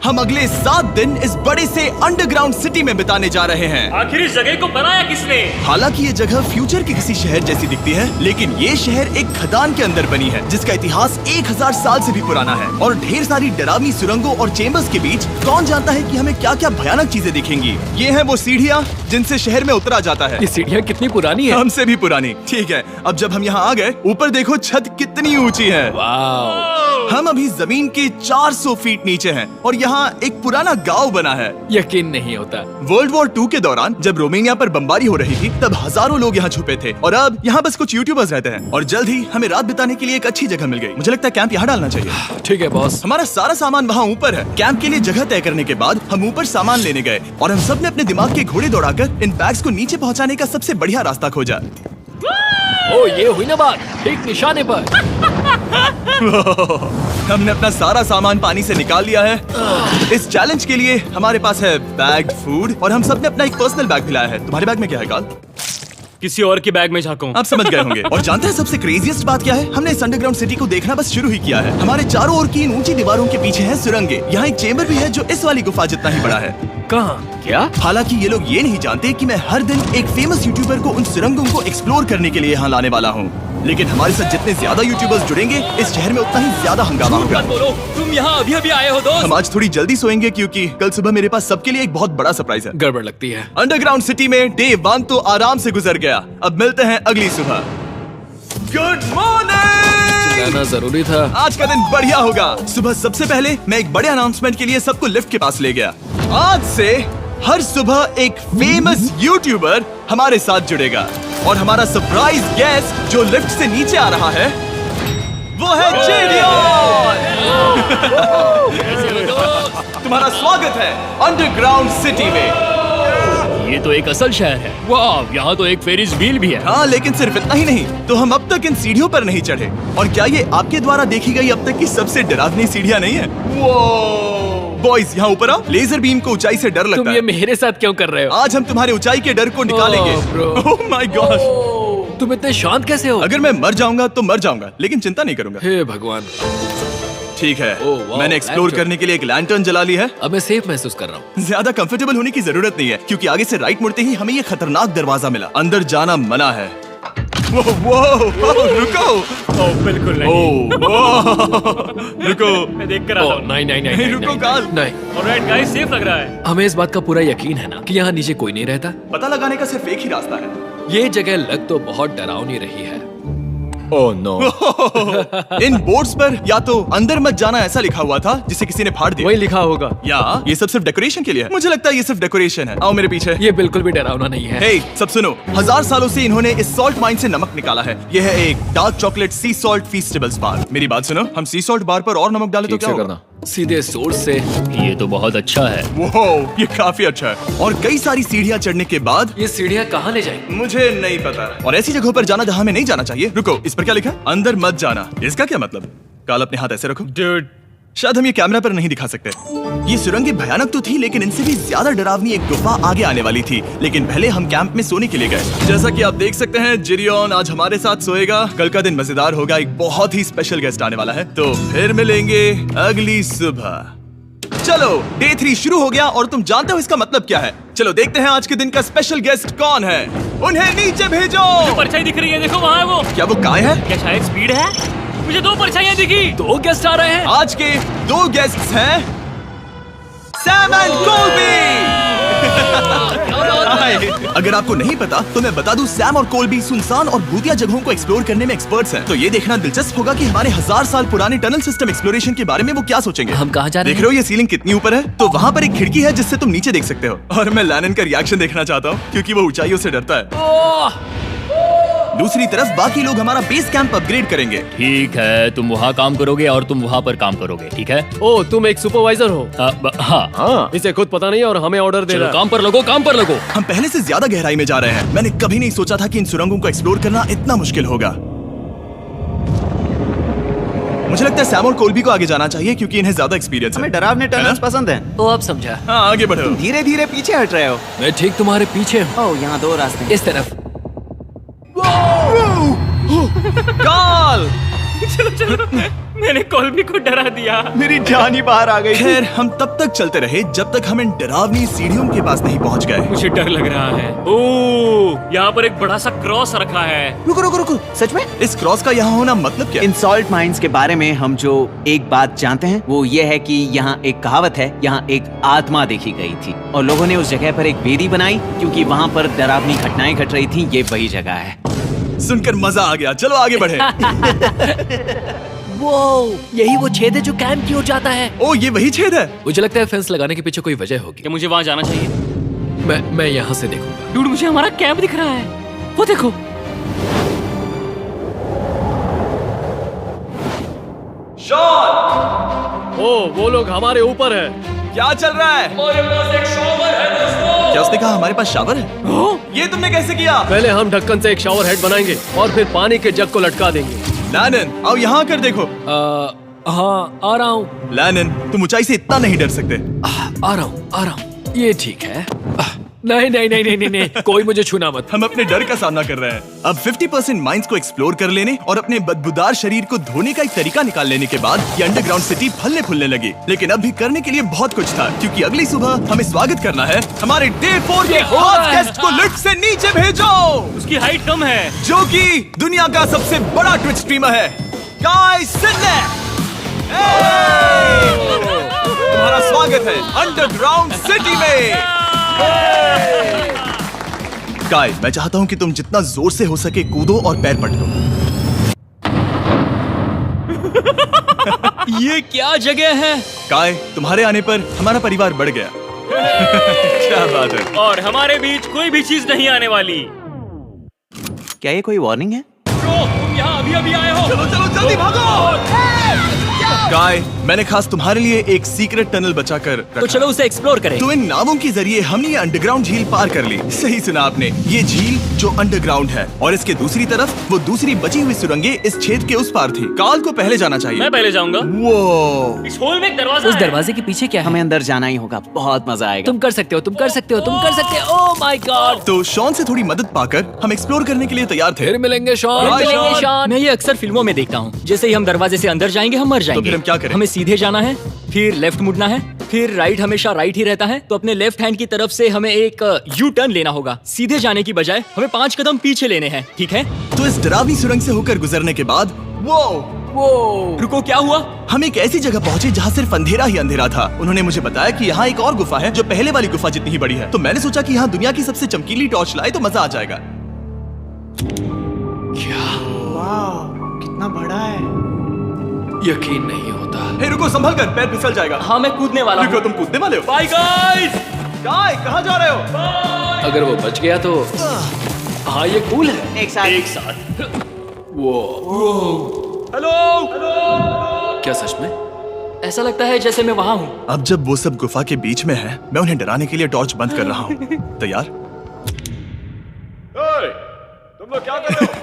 हम अगले 7 दिन इस बड़े से अंडरग्राउंड सिटी में बिताने जा रहे हैं। आखिर इस जगह को बनाया किसने? हालांकि ये जगह फ्यूचर के किसी शहर जैसी दिखती है, लेकिन ये शहर एक खदान के अंदर बनी है जिसका इतिहास 1000 साल से भी पुराना है। और ढेर सारी डरावनी सुरंगों और चेम्बर्स के बीच कौन जानता है कि हमें क्या क्या भयानक चीजें दिखेंगी। ये है वो सीढ़ियाँ जिनसे शहर में उतरा जाता है। ये सीढ़ियाँ कितनी पुरानी है? हमसे भी पुरानी। ठीक है, अब जब हम यहाँ आ गए, ऊपर देखो छत कितनी ऊंची है। वाव! हम अभी जमीन के 400 फीट नीचे हैं और यहाँ एक पुराना गांव बना है। यकीन नहीं होता। वर्ल्ड वॉर 2 के दौरान जब रोमानिया पर बमबारी हो रही थी, तब हजारों लोग यहाँ छुपे थे और अब यहाँ बस कुछ यूट्यूबर्स रहते हैं। और जल्द ही हमें रात बिताने के लिए एक अच्छी जगह मिल गई। मुझे लगता है कैंप यहाँ डालना चाहिए। ठीक है बॉस। हमारा सारा सामान वहाँ ऊपर है। कैंप के लिए जगह तय करने के बाद हम ऊपर सामान लेने गए और हम सब ने अपने दिमाग के घोड़े दौड़ाकर इन बैग्स को नीचे पहुँचाने का सबसे बढ़िया रास्ता खोजा। ओ, ये हुई ना बात, ठीक निशाने पर। हमने अपना सारा सामान पानी से निकाल लिया है। इस चैलेंज के लिए हमारे पास है बैग, फूड और हम सब ने अपना एक पर्सनल बैग भी लाया है। तुम्हारे बैग में क्या है काल? किसी और के बैग में झाँकूं। आप समझ गए होंगे। और जानते हैं सबसे क्रेजीएस्ट बात क्या है? हमने इस अंडरग्राउंड सिटी को देखना बस शुरू ही किया है। हमारे चारों ओर की इन ऊंची दीवारों के पीछे है सुरंगे। यहाँ एक चेम्बर भी है जो इस वाली गुफा जितना ही बड़ा है। कहाँ? क्या? हालांकि ये लोग ये नहीं जानते कि मैं हर दिन एक फेमस यूट्यूबर को उन सुरंगों को एक्सप्लोर करने के लिए यहाँ लाने वाला हूँ। लेकिन हमारे साथ जितने ज्यादा यूट्यूबर्स जुड़ेंगे, इस शहर में उतना ही ज्यादा हंगामा होगा। बोलो, तुम यहाँ अभी अभी आए हो दोस्त। हम आज थोड़ी जल्दी सोएंगे क्योंकि कल सुबह मेरे पास सबके लिए एक बहुत बड़ा सरप्राइज है। गड़बड़ लगती है। अंडरग्राउंड सिटी में डे 1 तो आराम से गुजर गया। अब मिलते हैं अगली सुबह। Good morning. जाना जरूरी था। आज का दिन बढ़िया होगा। सुबह सबसे पहले मैं एक बड़े अनाउंसमेंट के लिए सबको लिफ्ट के पास ले गया। आज से हर सुबह एक फेमस यूट्यूबर हमारे साथ जुड़ेगा और हमारा सरप्राइज गेस्ट जो लिफ्ट से नीचे आ रहा है वो है जेडियन। तुम्हारा स्वागत है अंडरग्राउंड सिटी में। ये तो एक असल शहर है। वाह, यहाँ तो एक फेरिस व्हील भी है। हाँ, लेकिन सिर्फ इतना ही नहीं, तो हम अब तक इन सीढ़ियों पर नहीं चढ़े। और क्या ये आपके द्वारा देखी गई अब तक की सबसे डरावनी सीढ़ियाँ नहीं है? बॉयज यहाँ ऊपर आओ। लेजर बीम को ऊंचाई से डर लगता तुम है। ये मेरे साथ क्यों कर रहे हो? आज हम तुम्हारे ऊंचाई के डर को निकालेंगे। ओह माय गॉड, तुम इतने शांत कैसे हो? अगर मैं मर जाऊंगा तो मर जाऊंगा, लेकिन चिंता नहीं करूंगा। हे भगवान। ठीक है, ओह, वाह, मैंने एक्सप्लोर लैंटर्न। करने के लिए एक लैंटर्न जला ली है। अब मैं सेफ महसूस कर रहा हूँ। ज्यादा कंफर्टेबल होने की जरूरत नहीं है क्योंकि आगे से राइट मुड़ते ही हमें ये खतरनाक दरवाजा मिला। अंदर जाना मना है। वो रुको। बिल्कुल नहीं। रुको, मैं देख कर आता हूँ। नहीं, रुको काल। नहीं। ऑलराइट गाइस, सेफ लग रहा है। हमें इस बात का पूरा यकीन है ना कि यहाँ नीचे कोई नहीं रहता। पता लगाने का सिर्फ एक ही रास्ता है। ये जगह लग तो बहुत डरावनी रही है। Oh no. इन बोर्ड्स पर या तो अंदर मत जाना ऐसा लिखा हुआ था जिसे किसी ने फाड़ दिया। वही लिखा होगा। या ये सब सिर्फ डेकोरेशन के लिए है। मुझे लगता है ये सिर्फ डेकोरेशन है। आओ मेरे पीछे। ये बिल्कुल भी डरावना नहीं है। हे, सब सुनो। 1000 सालों से इन्होंने इस सॉल्ट माइन से नमक निकाला है। ये है एक डार्क चॉकलेट सी सॉल्ट फीस्टेबल्स बार। मेरी बात सुनो, हम सी सॉल्ट बार पर और नमक डाले तो क्या होगा? सीधे सोर्स से। ये तो बहुत अच्छा है। वो ये काफी अच्छा है। और कई सारी सीढ़ियाँ चढ़ने के बाद ये सीढ़ियाँ कहाँ ले जाएंगी? मुझे नहीं पता। और ऐसी जगहों पर जाना जहाँ हमें नहीं जाना चाहिए। रुको, इस पर क्या लिखा है? अंदर मत जाना। इसका क्या मतलब? काल अपने हाथ ऐसे रखो। Dude, शायद हम ये कैमरा पर नहीं दिखा सकते। ये सुरंगें भयानक तो थी, लेकिन इनसे भी ज्यादा डरावनी एक गुफा आगे आने वाली थी। लेकिन पहले हम कैंप में सोने के लिए गए। जैसा कि आप देख सकते हैं, जिरियन आज हमारे साथ सोएगा। कल का दिन मजेदार होगा। एक बहुत ही स्पेशल गेस्ट आने वाला है। तो फिर मिलेंगे अगली सुबह। चलो, डे 3 शुरू हो गया और तुम जानते हो इसका मतलब क्या है? चलो देखते हैं आज के दिन का स्पेशल गेस्ट कौन है। उन्हें नीचे भेजो। परछाई दिख रही है, देखो वहाँ है वो। क्या वो काय है? क्या शायद स्पीड है? मुझे 2 परछाइयाँ दिखी। 2 गेस्ट आ रहे हैं। आज के 2 गेस्ट्स हैं सैम एंड कोल्बी। अगर आपको नहीं पता तो मैं बता दूं, सैम और कोल्बी सुनसान और भूतिया जगहों को एक्सप्लोर करने में एक्सपर्ट्स हैं। तो ये देखना दिलचस्प होगा कि हमारे 1000 साल पुराने टनल सिस्टम एक्सप्लोरेशन के बारे में वो क्या सोचेंगे। हम कहाँ जा रहे देख रहे हो ये सीलिंग कितनी ऊपर है? तो वहाँ पर एक खिड़की है जिससे तुम नीचे देख सकते हो। और मैं लैनन का रिएक्शन देखना चाहता हूँ क्योंकि वो ऊंचाइयों से डरता है। दूसरी तरफ बाकी लोग हमारा बेस कैंप अपग्रेड करेंगे। ठीक है, तुम वहाँ काम करोगे और तुम वहाँ पर काम करोगे, ठीक है? ओ, तुम एक सुपरवाइजर हो? हाँ। इसे खुद पता नहीं और हमें ऑर्डर दे चलो रहा है। काम पर लगो, काम पर लगो। हम पहले से ज्यादा गहराई में जा रहे हैं। मैंने कभी नहीं सोचा था कि इन सुरंगों को एक्सप्लोर करना इतना मुश्किल होगा। मुझे लगता है सैम और कोल्बी को आगे जाना चाहिए क्योंकि इन्हें ज्यादा एक्सपीरियंस है। हमें डरावने टनल्स पसंद हैं। ओ, अब समझा। हाँ, आगे बढ़ो। धीरे धीरे पीछे हट रहे हो। मैं ठीक तुम्हारे पीछे हूँ। ओह, यहाँ 2 रास्ते हैं। इस तरफ। काल! मैंने कॉल्बी को डरा दिया। मेरी जान ही बाहर आ गई। खैर हम तब तक चलते रहे जब तक हम इन डरावनी सीढ़ियों के पास नहीं पहुंच गए। मुझे डर लग रहा है। ओह, यहाँ पर एक बड़ा सा क्रॉस रखा है। रुको रुको रुको, सच में? इस क्रॉस का यहाँ होना मतलब क्या? इन सॉल्ट माइंस के बारे में हम जो एक बात जानते हैं वो ये है कि यहाँ एक कहावत है, यहाँ एक आत्मा देखी गई थी और लोगों ने उस जगह पर एक वेदी बनाई क्योंकि वहाँ पर डरावनी घटनाएं घट रही थी। ये वही जगह है। सुनकर मजा आ गया, चलो आगे बढ़े। वो यही वो छेद है जो कैंप की ओर जाता है। ओ ये वही छेद है। मुझे लगता है फेंस लगाने के पीछे कोई वजह होगी। क्या मुझे वहाँ जाना चाहिए? मैं यहाँ से देखूंगा। डूड, मुझे हमारा कैंप दिख रहा है। वो देखो। शॉन! ओ वो लोग हमारे ऊपर है। क्या चल रहा है? हमारे पास एक शॉवर है दोस्तों। क्या उसने कहा हमारे पास शावर है? ये तुमने कैसे किया? पहले हम ढक्कन से एक शावर हेड बनाएंगे और फिर पानी के जग को लटका देंगे। लैनन, आओ यहाँ आकर देखो। हाँ आ रहा हूँ। लैनन, तुम ऊंचाई से इतना नहीं डर सकते। आ रहा हूँ। ये ठीक है। नहीं नहीं नहीं नहीं नहीं नहीं, कोई मुझे छूना मत। हम अपने डर का सामना कर रहे हैं। अब 50% माइंस को एक्सप्लोर कर लेने और अपने बदबूदार शरीर को धोने का एक तरीका निकाल लेने के बाद ये अंडरग्राउंड सिटी फलने फूलने लगी। लेकिन अब भी करने के लिए बहुत कुछ था क्योंकि अगली सुबह हमें स्वागत करना है हमारे डे 4 के खास गेस्ट को लिफ्ट से नीचे भेजो, उसकी हाइट कम है। जो कि दुनिया का सबसे बड़ा ट्विच स्ट्रीमर है, गाय सिडने। तुम्हारा स्वागत है अंडरग्राउंड सिटी में। गाय, मैं चाहता हूँ कि तुम जितना जोर से हो सके कूदो और पैर पटको। ये क्या जगह है? गाय, तुम्हारे आने पर हमारा परिवार बढ़ गया। क्या बात है। और हमारे बीच कोई भी चीज नहीं आने वाली। क्या ये कोई वार्निंग है? ब्रो, तुम यहाँ अभी अभी आए हो। चलो चलो जल्दी भागो। गाय, मैंने खास तुम्हारे लिए एक सीक्रेट टनल बचाकर रखा तो चलो उसे एक्सप्लोर करें। तो इन नावों के जरिए हमने ये अंडरग्राउंड झील पार कर ली। सही सुना आपने, ये झील जो अंडरग्राउंड है और इसके दूसरी तरफ वो दूसरी बची हुई सुरंगें इस छेद के उस पार थी। काल को पहले जाना चाहिए। मैं पहले जाऊंगा। वो इस होल में एक दरवाजा उस है। दरवाजे के पीछे क्या है? हमें अंदर जाना ही होगा, बहुत मजा आएगा। तुम कर सकते हो, तुम कर सकते हो, तुम कर सकते हो। Oh my God. तो शॉन से थोड़ी मदद पाकर हम एक्सप्लोर करने के लिए तैयार थे। फिर मिलेंगे शॉन। Bye, Sean। मैं ये अक्सर फिल्मों में देखता हूँ। जैसे ही हम दरवाजे से अंदर जाएंगे हम मर जाएंगे। फिर हम क्या करें? हमें सीधे जाना है, फिर लेफ्ट मुड़ना है, फिर राइट हमेशा राइट ही रहता है। तो अपने लेफ्ट हैंड की तरफ से हमें एक यू टर्न लेना होगा। सीधे जाने की बजाय हमें 5 कदम पीछे लेने हैं, ठीक है? तो इस डरावनी सुरंग से होकर गुजरने के बाद वो रुको, क्या हुआ? हम एक ऐसी जगह पहुंचे जहाँ सिर्फ अंधेरा ही अंधेरा था। उन्होंने मुझे बताया कि यहाँ एक और गुफा है जो पहले वाली गुफा जितनी ही बड़ी है। तो मैंने सोचा कि यहाँ दुनिया की सबसे चमकीली टॉर्च लाए तो मजा आ जाएगा। कितना बड़ा है। यकीन नहीं होता। हे रुको, संभल कर, पैर फिसल जाएगा। हाँ, मैं कूदने वाला रुको, हूँ। तुम कूदने वाले हो? Bye guys. गाय, कहाँ जा रहे हो? अगर वो बच गया तो हाँ ये कूल है। एक साथ। एक साथ। वो हेलो। क्या सच में? ऐसा लगता है जैसे मैं वहाँ हूँ। अब जब वो सब गुफा के बीच में है, मैं उन्हें डराने के लिए टॉर्च बंद कर रहा हूँ। तैयार? तुम लोग क्या कर रहे हो?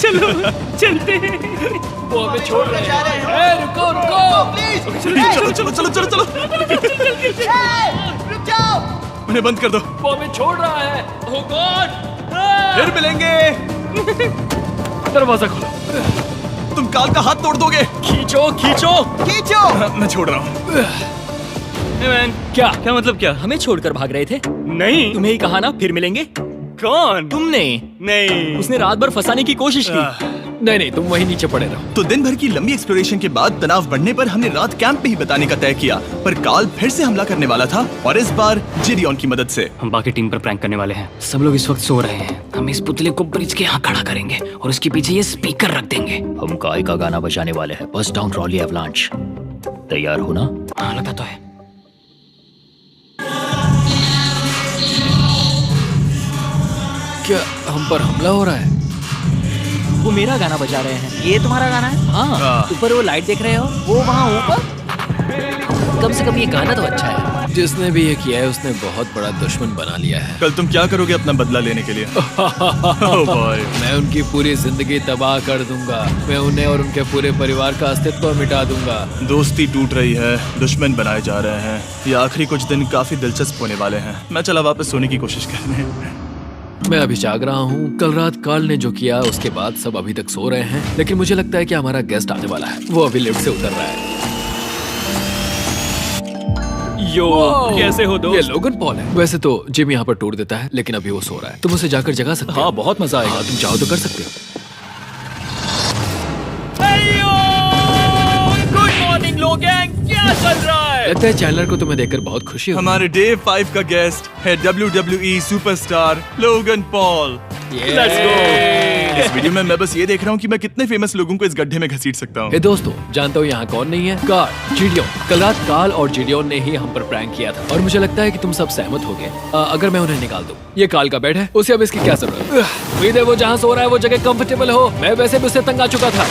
चलो चलते हैं। वो हमें छोड़ रहे हैं। ए, रुको रुको। चलो चलो चलो चलो चलो। उन्हें बंद कर दो। वो हमें छोड़ रहा है। Oh God! फिर मिलेंगे। दरवाजा खोलो। तुम काल का हाथ तोड़ दोगे। खींचो खींचो। मैं छोड़ रहा हूँ। क्या मतलब क्या? हमें छोड़कर भाग रहे थे? नहीं, तुम्हें ही कहा ना फिर मिलेंगे। कौन? तुमने? नहीं, उसने रात भर फंसाने की कोशिश की। नहीं नहीं, तुम वहीं नीचे पड़े रहो। तो दिन भर की लंबी एक्सप्लोरेशन के बाद तनाव बढ़ने पर हमने रात कैंप पे ही बताने का तय किया। पर काल फिर से हमला करने वाला था और इस बार जिरियन की मदद से। हम बाकी टीम पर प्रैंक करने वाले हैं। सब लोग इस वक्त सो रहे हैं। हम इस पुतले को ब्रिज के यहाँ खड़ा करेंगे और उसके पीछे ये स्पीकर रख देंगे। हम काय का गाना बजाने वाले हैं, बस डाउन रॉली एवलांच। तैयार हो ना? हाँ, लगा तो है। क्या हम पर हमला हो रहा है? वो मेरा गाना बजा रहे हैं। ये तुम्हारा गाना है? हाँ, ऊपर वो लाइट देख रहे हो? वो वहाँ ऊपर? कम से कम ये गाना तो अच्छा है। जिसने भी ये किया है उसने बहुत बड़ा दुश्मन बना लिया है। कल तुम क्या करोगे अपना बदला लेने के लिए? Oh boy. मैं उनकी पूरी जिंदगी तबाह कर दूंगा। मैं उन्हें और उनके पूरे परिवार का अस्तित्व मिटा दूंगा। दोस्ती टूट रही है, दुश्मन बनाए जा रहे हैं। ये आखिरी कुछ दिन काफी दिलचस्प होने वाले हैं। मैं चला वापस सोने की कोशिश करने। मैं अभी जाग रहा हूँ। कल रात कार्ल ने जो किया उसके बाद सब अभी तक सो रहे हैं, लेकिन मुझे लगता है कि हमारा गेस्ट आने वाला है। वो अभी लिफ्ट से उतर रहा है। यो, कैसे हो ये दोस्त? लोगन पॉल है। वैसे तो जिम यहाँ पर टूर देता है, लेकिन अभी वो सो रहा है। तुम उसे जाकर जगा सकते हो? हाँ, बहुत मजा आएगा। हाँ, तुम चाहो तो कर सकते हो। गुड मॉर्निंग लोगैंग, क्या चल रहा है? लगता है चैनलर को तुम्हें देखकर बहुत खुशी होगी। हमारे डे 5 का गेस्ट है WWE superstar Logan Paul. Let's go। इस वीडियो में मैं बस ये देख रहा हूँ कि मैं कितने फेमस लोगों को इस गड्ढे में घसीट सकता हूँ। हे दोस्तों, जानते हो यहाँ कौन नहीं है? कार्ल, जिडियोन। कल रात कार्ल और जिडियोन ने ही हम पर प्रैंक किया था और मुझे लगता है कि तुम सब सहमत हो गए। अगर मैं उन्हें निकाल दूं, ये कार्ल का बेड है, उसे अब इसकी क्या जरूरत है? उम्मीद है वो जहाँ सो रहा है वो जगह कंफर्टेबल हो। मैं वैसे भी उससे तंग आ चुका था।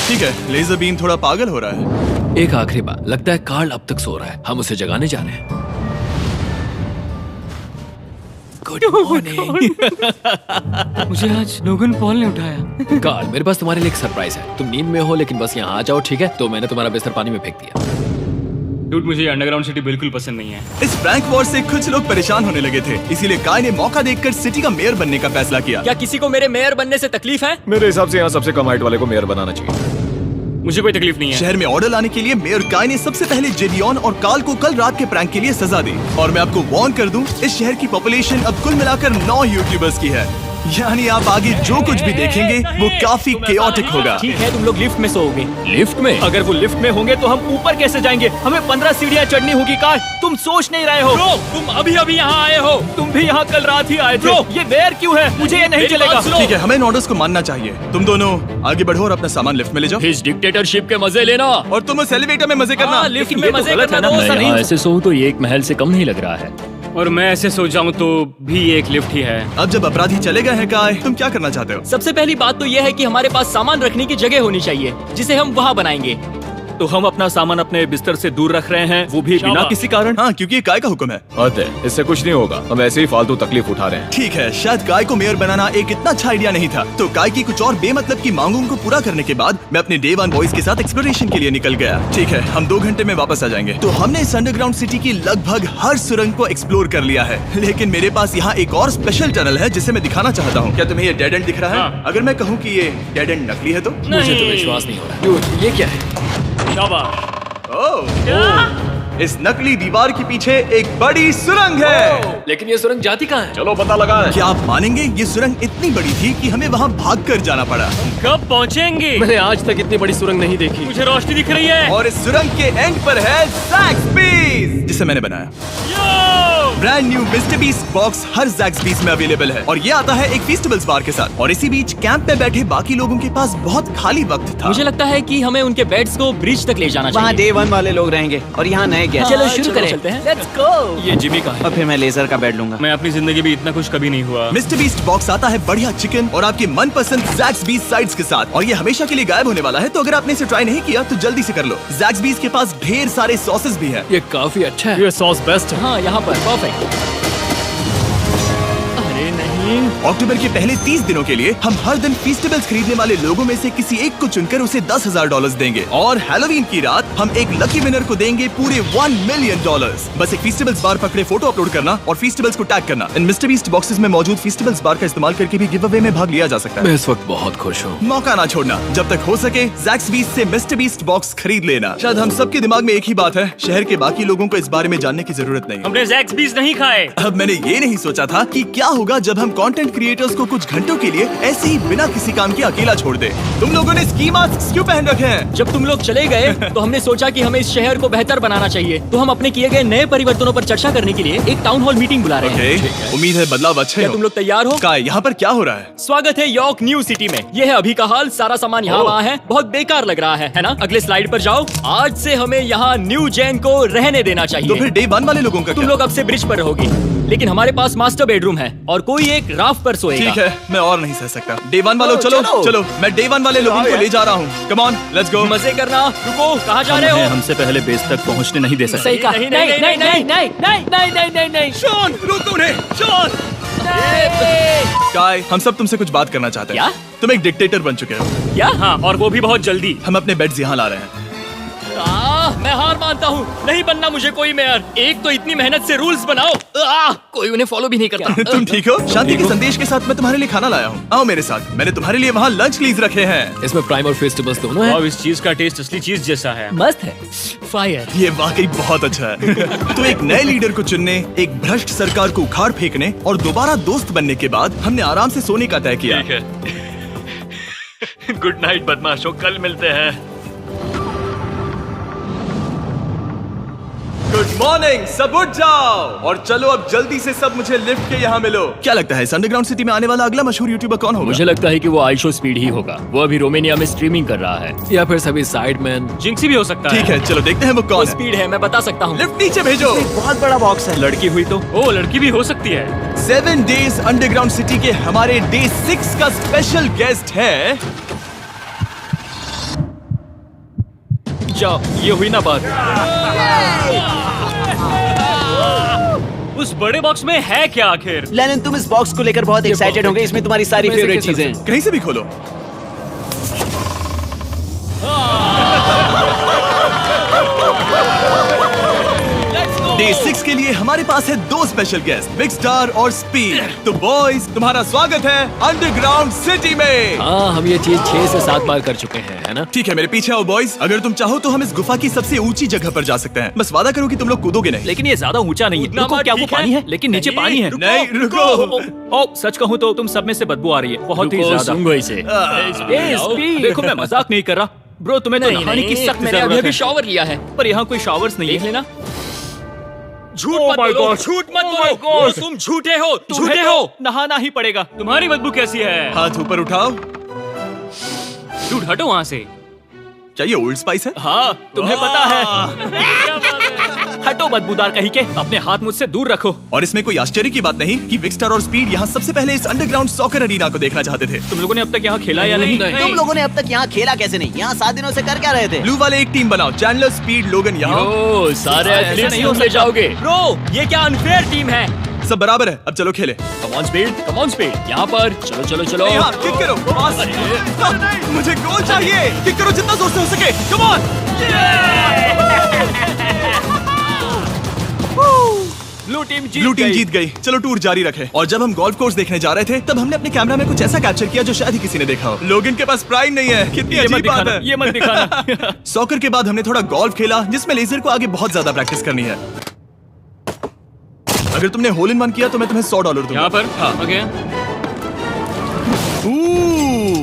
ठीक है, लेजर बीम थोड़ा पागल हो रहा है। एक आखिरी बात, लगता है कार्ल अब तक सो रहा है। हम उसे जगाने जा रहे हैं। Good morning. मुझे आज लोगन पॉल ने उठाया। कार्ल, मेरे पास तुम्हारे लिए एक सरप्राइज है। तुम नींद में हो लेकिन बस यहाँ आ जाओ, ठीक है? तो मैंने तुम्हारा बिस्तर पानी में फेंक दिया। डूड, मुझे अंडरग्राउंड सिटी बिल्कुल पसंद नहीं है। इस प्रैंक वॉर से कुछ लोग परेशान होने लगे थे, इसीलिए काय ने मौका देखकर सिटी का मेयर बनने का फैसला किया। क्या किसी को मेरे मेयर बनने से तकलीफ है? मेरे हिसाब से यहाँ सबसे कम हाइट वाले को मेयर बनाना चाहिए। मुझे कोई तकलीफ नहीं है। शहर में ऑर्डर लाने के लिए मेयर काय ने सबसे पहले जिडियोन और कार्ल को कल रात के प्रैंक के लिए सजा दी। और मैं आपको वार्न कर दूं, इस शहर की पॉपुलेशन अब कुल मिलाकर 9 यूट्यूबर्स की है। यानी आप आगे जो कुछ भी देखेंगे वो काफी केओटिक होगा। ठीक है, तुम लोग लिफ्ट में सोओगे। लिफ्ट में? अगर वो लिफ्ट में होंगे तो हम ऊपर कैसे जाएंगे? हमें 15 सीढ़ियाँ चढ़नी होगी। कार, तुम सोच नहीं रहे हो? ब्रो, तुम अभी अभी यहाँ आए हो। तुम भी यहाँ कल रात ही आए थे। ब्रो, ये देर क्यों है? मुझे ये नहीं चलेगा। ठीक है, हमें इन ऑर्डर्स को मानना चाहिए। तुम दोनों आगे बढ़ो और अपना सामान लिफ्ट में ले जाओ। इस डिक्टेटरशिप के मजे लेना। और तुम उस एलिवेटर में मजे करना। लिफ्ट में मजे करना दोस्त मैं नहीं। यहाँ ऐसे सोऊं तो ये एक महल से कम नहीं लग रहा है। और मैं ऐसे सो जाऊं तो भी एक लिफ्ट ही है। अब जब अपराधी चले गए हैं काय, तुम क्या करना चाहते हो? सबसे पहली बात तो यह है कि हमारे पास सामान रखने की जगह होनी चाहिए जिसे हम वहाँ बनाएंगे। तो हम अपना सामान अपने बिस्तर से दूर रख रहे हैं, वो भी बिना किसी कारण। हाँ, क्योंकि ये काय का हुक्म है। अतः इससे कुछ नहीं होगा, हम ऐसे ही फालतू तकलीफ उठा रहे हैं। ठीक है, शायद काय को मेयर बनाना एक इतना अच्छा आइडिया नहीं था। तो काय की कुछ और बेमतलब की मांगों को पूरा करने के बाद मैं अपने डे 1 बॉयज के साथ एक्सप्लोरेशन के लिए निकल गया। ठीक है, हम 2 घंटे में वापस आ जाएंगे। तो हमने इस अंडरग्राउंड सिटी की लगभग हर सुरंग को एक्सप्लोर कर लिया है, लेकिन मेरे पास यहाँ एक और स्पेशल टनल है जिसे मैं दिखाना चाहता हूँ। क्या तुम्हें ये डेड एंड दिख रहा है? हाँ। अगर मैं कहूँ कि ये डेड एंड नकली है तो? मुझे तो विश्वास नहीं हो रहा। Dude, ये क्या है? शाबाश। ओह, इस नकली दीवार के पीछे एक बड़ी सुरंग है। लेकिन ये सुरंग जाती कहाँ है? चलो पता लगाएं। क्या आप मानेंगे, ये सुरंग इतनी बड़ी थी कि हमें वहाँ भागकर जाना पड़ा। कब पहुंचेंगे? मैंने आज तक इतनी बड़ी सुरंग नहीं देखी। मुझे रोशनी दिख रही है। और इस सुरंग के एंड पर है ज़ैक्सबीस, जिसे मैंने बनाया। Brand new Mr Beast box हर ज़ैक्सबीस में अवेलेबल है और ये आता है एक फेस्टिवल्स बार के साथ। और इसी बीच कैंप में बैठे बाकी लोगों के पास बहुत खाली वक्त था। मुझे लगता है कि हमें उनके बेड्स को ब्रिज तक ले जाना वहाँ चाहिए। डे 1 वाले लोग रहेंगे और यहाँ नए गेस्ट। चलो शुरू करें। चलते हैं। Let's go। ये जिमी का है। और फिर मैं लेजर का बेड लूंगा। मैं अपनी जिंदगी में इतना खुश कभी नहीं हुआ। मिस्टर बीस्ट बॉक्स आता है बढ़िया चिकन और आपके मनपसंद ज़ैक्सबीस साइड्स के साथ, और ये हमेशा के लिए गायब होने वाला है। तो अगर आपने इसे ट्राई नहीं किया तो जल्दी से कर लो। ज़ैक्सबीस के पास ढेर सारे सॉसेस भी है। ये काफी अच्छा है। ये सॉस बेस्ट है। हाँ, यहाँ पर परफेक्ट। अक्टूबर के पहले 30 दिनों के लिए हम हर दिन फेस्टिवल्स खरीदने वाले लोगों में से किसी एक को चुनकर उसे $10,000 देंगे और हैलोवीन की रात हम एक लकी विनर को देंगे पूरे $1 मिलियन। बस एक फेस्टिवल्स बार पकड़े फोटो अपलोड करना और फेस्टिवल्स को टैग करना। इन मिस्टर बीस्ट बॉक्सेस में मौजूद फेस्टिवल्स बार का इस्तेमाल करके भी गिव अवे में भाग लिया जा सकता है। मैं इस वक्त बहुत खुश हूँ। मौका ना छोड़ना, जब तक हो सके ज़ैक्सबीस से मिस्टर बीस्ट बॉक्स खरीद लेना। शायद हम सबके दिमाग में एक ही बात है, शहर के बाकी लोगों को इस बारे में जानने की जरूरत नहीं है। हमने ज़ैक्सबीस नहीं खाए। अब मैंने ये नहीं सोचा था कि क्या होगा जब हम कंटेंट क्रिएटर्स को कुछ घंटों के लिए ऐसे ही बिना किसी काम के अकेला छोड़ दे। तुम लोगों ने स्की मास्क क्यों पहन रखे हैं? जब तुम लोग चले गए तो हमने सोचा कि हमें इस शहर को बेहतर बनाना चाहिए। तो हम अपने किए गए नए परिवर्तनों पर चर्चा करने के लिए एक टाउन हॉल मीटिंग बुला रहे हैं। ओके, उम्मीद है बदलाव अच्छे क्या हो। तुम लोग तैयार हो? काय, यहाँ पर क्या हो रहा है? स्वागत है यॉर्क न्यू सिटी में। ये है अभी का हाल। सारा सामान यहाँ वहाँ है। बहुत बेकार लग रहा है ना? अगले स्लाइड पर जाओ। आज से हमें यहाँ न्यू जेन को रहने देना तो चाहिए। फिर डे 1 वाले लोगों का तुम क्या? लोग अब से ब्रिज पर रहोगे, लेकिन हमारे पास मास्टर बेडरूम है और कोई एक राफ्ट पर सोएगा। ठीक है, मैं और नहीं सह सकता। डे 1 वालों चलो चलो। चलो, मैं डे 1 वाले लोगों को ले जा रहा हूँ। Come on, let's go. मजे करना। रुको, कहाँ जा रहे हो? हमसे पहले बेस तक पहुंचने नहीं दे सकते। सही कहा। नहीं नहीं नहीं नहीं नहीं नहीं नहीं नहीं नहीं नहीं। शॉन, रोको उन्हें, शॉन। काय, हम सब तुमसे कुछ बात करना चाहते हैं। क्या? तुम एक डिक्टेटर बन चुके हो। क्या? हाँ, और वो भी बहुत जल्दी। हम अपने बेड्स यहाँ ला रहे हैं। मैं हार मानता हूँ, नहीं बनना मुझे कोई मेयर। एक तो इतनी मेहनत से रूल्स बनाओ, कोई उन्हें फॉलो भी नहीं करता। तुम ठीक हो? शांति के संदेश के साथ मैं तुम्हारे लिए खाना लाया हूँ। आओ मेरे साथ, मैंने तुम्हारे लिए वहाँ लंच प्लीज रखे हैं। इसमें प्राइम और फेस्टिवल्स दोनों हैं। अब इस चीज का टेस्ट असली चीज जैसा है। मस्त है। फायर। ये वाकई बहुत अच्छा है। तो एक नए लीडर को चुनने, एक भ्रष्ट सरकार को उखाड़ फेंकने और दोबारा दोस्त बनने के बाद हमने आराम से सोने का तय किया। गुड नाइट बदमाशों, कल मिलते हैं। गुड मॉर्निंग, सब उठ जाओ और चलो अब जल्दी से सब मुझे लिफ्ट के यहाँ मिलो। क्या लगता है इस अंडरग्राउंड सिटी में आने वाला अगला मशहूर यूट्यूबर कौन होगा? मुझे लगता है कि वो आइशो स्पीड ही होगा। वो अभी रोमेनिया में स्ट्रीमिंग कर रहा है। या फिर सभी साइडमैन। जिंक्सी भी हो सकता है। ठीक है, चलो देखते हैं वो कौन है। स्पीड है, मैं बता सकता हूँ। लिफ्ट नीचे भेजो। बहुत बड़ा बॉक्स है। लड़की हुई तो ओ लड़की भी हो सकती है। 7 डेज अंडरग्राउंड सिटी के हमारे डे 6 का स्पेशल गेस्ट है। जाओ, ये हुई ना बात। उस बड़े बॉक्स में है क्या आखिर? लेनिन, तुम इस बॉक्स को लेकर बहुत एक्साइटेड होंगे। इसमें तुम्हारी सारी इसमें से फेवरेट कैसे चीजें हैं। कहीं से भी खोलो। डे 6 के लिए हमारे पास है 2 स्पेशल गेस्ट, बिग स्टार और स्पीड। तो बॉयज, तुम्हारा स्वागत है अंडरग्राउंड सिटी में। हाँ, हम ये चीज 6 से 7 बार कर चुके हैं, है ना? ठीक है, मेरे पीछे आओ बॉयज। अगर तुम चाहो तो हम इस गुफा की सबसे ऊंची जगह पर जा सकते हैं। बस वादा करो कि तुम लोग कूदोगे नहीं। लेकिन ये ज्यादा ऊंचा नहीं है। उतना रुको, मत, क्या वो ठीक है? पानी है? लेकिन नीचे पानी है। नहीं, रुको। ओ, सच कहूँ तो तुम सब में से बदबू आ रही है, बहुत ही रुको, ज्यादा। सूंघो इसे। ए, स्पीड। देखो मैं मजाक नहीं कर रहा ब्रो, तुम्हें तो नहाने की सख्त मैंने अभी जरूरत अभी है। शॉवर लिया है। पर यहाँ कोई शॉवर्स नहीं देख है। लेना। झूठ Oh मत my बोलो, God. झूठ मत Oh बोलो। my God. ओ, तुम झूठे हो, तुम्हें झूठे तो हो। नहाना ही पड़ेगा। तुम्हारी बदबू कैसी है? हाथ ऊपर उठाओ। डूड हटो वहाँ से। क्या ये ओल्ड स्पाइस है? हाँ, तुम्हें पता है। हटो बदबूदार कहीं के, अपने हाथ मुझसे दूर रखो। और इसमें कोई आश्चर्य की बात नहीं कि बिग स्टार और स्पीड यहाँ सबसे पहले इस अंडरग्राउंड सॉकर अरीना को देखना चाहते थे। तुम लोगों ने अब तक यहाँ खेला या नहीं? तुम लोगों ने अब तक यहाँ खेला कैसे नहीं? यहाँ 7 दिनों से कर क्या रहे थे? ब्लू वाले एक टीम बनाओ, चैंडलर, स्पीड, लोगन यहाँ। ओ, सारे ऐसा एथलीट्स नहीं हो तुम ले जाओगे। ब्रो, ये क्या अनफेयर टीम है? सब बराबर है, अब चलो खेले। Come on speed, come on speed. यहाँ पर चलो चलो चलो। यहाँ किक करो। पास। नहीं, मुझे गोल चाहिए। किक करो जितना जोर से हो सके। Come on. Blue team blue team जीत गई। चलो टूर जारी रखें। और जब हम गोल्फ कोर्स देखने जा रहे थे तब हमने अपने कैमरा में कुछ ऐसा कैप्चर किया जो शायद ही किसी ने देखा हो। लोगन के पास प्राइम नहीं है। कितनी ये मत अजीब बात दिखाना, है। ये मत दिखाना। सॉकर के बाद हमने थोड़ा गोल्फ खेला जिसमें लेजर को आगे बहुत ज्यादा प्रैक्टिस करनी है। अगर तुमने होल इन वन किया तो मैं तुम्हें $100 दूंगा। यहाँ पर हाँ। ओके।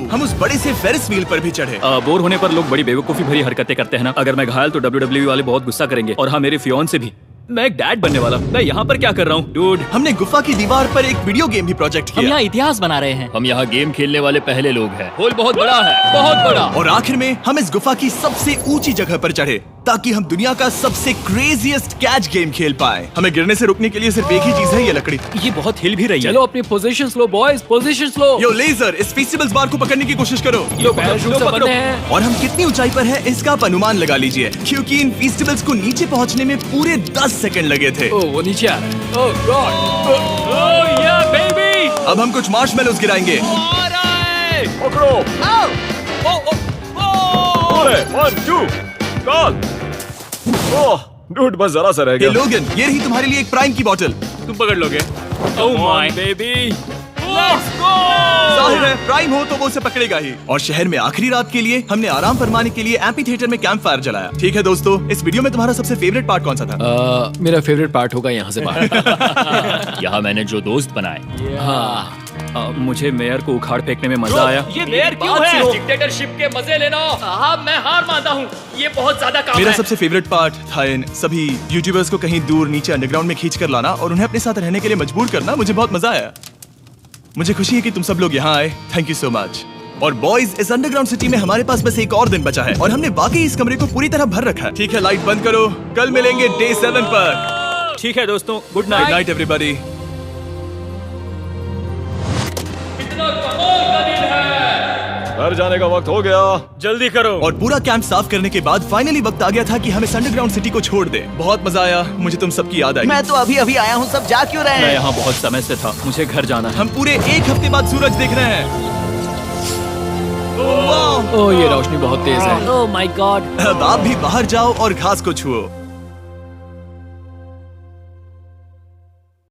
हम उस बड़े से फेरिस व्हील पर भी चढ़े। बोर होने पर लोग बड़ी बेवकूफी भरी हरकतें करते हैं ना। अगर मैं घायल तो WWE वाले बहुत गुस्सा करेंगे। और हाँ, मेरे फियोन से भी। मैं एक डैड बनने वाला। मैं यहाँ पर क्या कर रहा हूँ डूड? हमने गुफा की दीवार पर एक वीडियो गेम भी प्रोजेक्ट हम किया। यहाँ इतिहास बना रहे हैं। हम यहाँ गेम खेलने वाले पहले लोग हैं। होल बहुत बड़ा है, बहुत बड़ा। और आखिर में हम इस गुफा की सबसे ऊंची जगह पर चढ़े ताकि हम दुनिया का सबसे क्रेजीएस्ट कैच गेम खेल पाए। हमें गिरने से रुकने के लिए सिर्फ एक ही चीज है, ये लकड़ी। ये बहुत हिल भी रही है। चलो अपनी पोजीशंस लो बॉयज, पोजीशंस लो। यो लेजर, इस फेस्टिवल्स बार को पकड़ने की कोशिश करो। ये पैराशूट से बंधे हैं। और हम कितनी ऊंचाई पर हैं इसका आप अनुमान लगा लीजिए, क्योंकि इन फेस्टिवल्स को नीचे पहुंचने में पूरे 10 सेकंड लगे थे। ओ, वो नीचे आ रहा है। ओह गॉड। Oh yeah, baby! अब हम कुछ मार्शमेलोस गिराएंगे। पकड़ो। अरे 1 2 कॉल। ओह डूड, बस जरा सा रह ये गया। लोगन, ये रही तुम्हारे लिए एक प्राइम की बोतल। तुम पकड़ लोगे? Oh my baby! Let's go! जाहिर है प्राइम हो तो वो उसे पकड़ेगा ही। और शहर में आखिरी रात के लिए हमने आराम फरमाने के लिए एम्पी थिएटर में कैंप फायर जलाया। ठीक है दोस्तों, इस वीडियो में तुम्हारा सबसे फेवरेट पार्ट कौन सा था? मेरा फेवरेट पार्ट होगा यहाँ से बाहर। यहाँ मैंने जो दोस्त बनाए। हाँ, मुझे मेयर को उखाड़ फेंकने में मजा आया। ये मेयर क्यों है? डिक्टेटरशिप के मजे लेना। हाँ, मैं हार मानता हूँ। ये बहुत ज्यादा काम मेरा है। सबसे फेवरेट पार्ट था इन सभी यूट्यूबर्स को कहीं दूर नीचे अंडरग्राउंड में खींच कर लाना और उन्हें अपने साथ रहने के लिए मजबूर करना। मुझे बहुत मजा आया। मुझे खुशी है कि तुम सब लोग यहाँ आए। Thank you so much. और बॉयज, इस अंडरग्राउंड सिटी में हमारे पास बस एक और दिन बचा है और हमने वाकई इस कमरे को पूरी तरह भर रखा है। ठीक है, लाइट बंद करो। कल मिलेंगे डे 7 पर। ठीक है दोस्तों, good good night. Night everybody. घर जाने का वक्त हो गया। जल्दी करो। और पूरा कैंप साफ करने के बाद फाइनली वक्त आ गया था कि हम इस अंडरग्राउंड सिटी को छोड़ दें। बहुत मजा आया। मुझे तुम सबकी याद आई। मैं तो अभी अभी आया हूँ, सब जा क्यों रहे मैं हैं? यहाँ बहुत समय से था, मुझे घर जाना है। हम पूरे एक हफ्ते बाद सूरज देख रहे हैं। ओह ये रोशनी बहुत तेज है। Oh my God. अब आप भी बाहर जाओ और घास को छुओ।